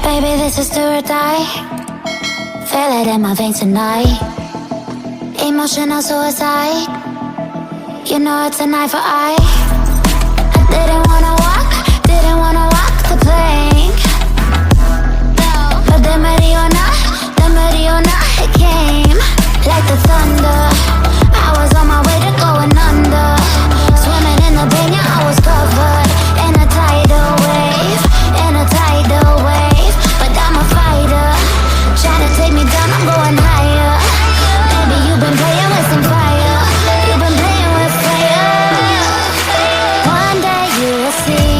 Baby, this is do or die. Feel it in my veins tonight. Emotional suicide. You know it's an eye for eye. I didn't wanna walk the plank. But the Mariona, it came like the thunder. I was on my way to going under. Swimming in the banya, I was covered in a tidal wave, But I'm a fighter, trying to take me down, I'm going higher. Baby, you've been playing with some fire. You've been playing with fire. One day you will see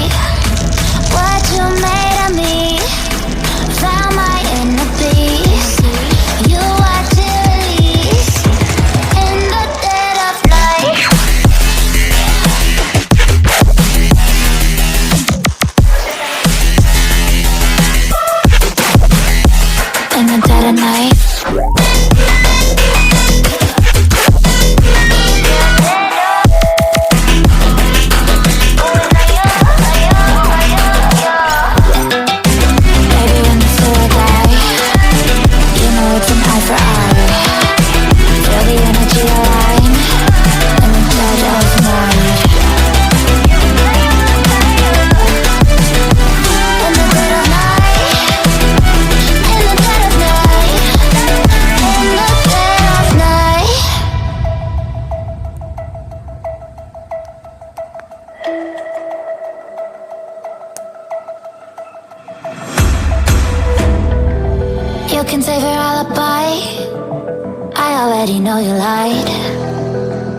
what you made of me. Found my inner peace. You watch it release in the dead of night. In the dead of night. Baby, when the soul die, you know it's an eye for eye. Feel the energy align in the dead of night. In the dead of night. In the dead of night. In the dead of night. You can save your alibi. I already know you lied.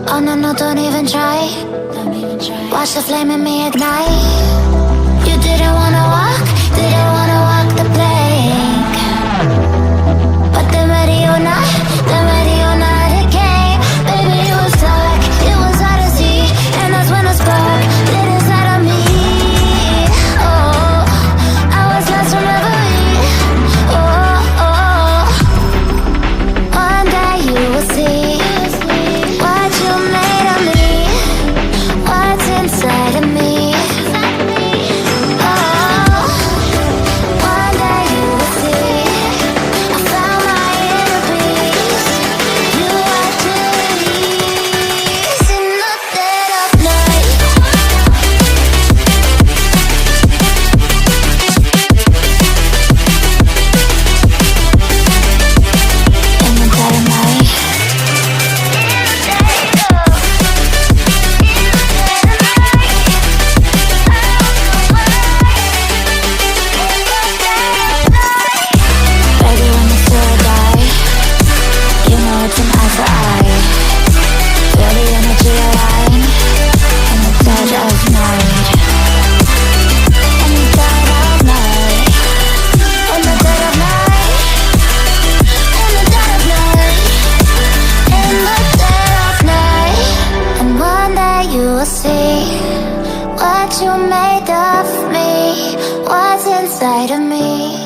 Oh no, no, don't even try. Watch the flame in me ignite. You didn't wanna walk the plank. But the Mariona, it came. Baby, it was dark, it was hard to see. And that's when the spark lit inside of me. Oh, I was lost from reverie. Oh, one day you will see what you made of me, what's inside of me. Oh, one day you will see I found my inner peace. You watch it release in the dead of night. In the dead of night. Baby, when the soul die, you know it's an eye for eye. Feel the energy align in the dead of night. In the dead of night. In the dead of night. In the dead of night. In the dead of night. And one day you will see what you made of me, what's inside of me.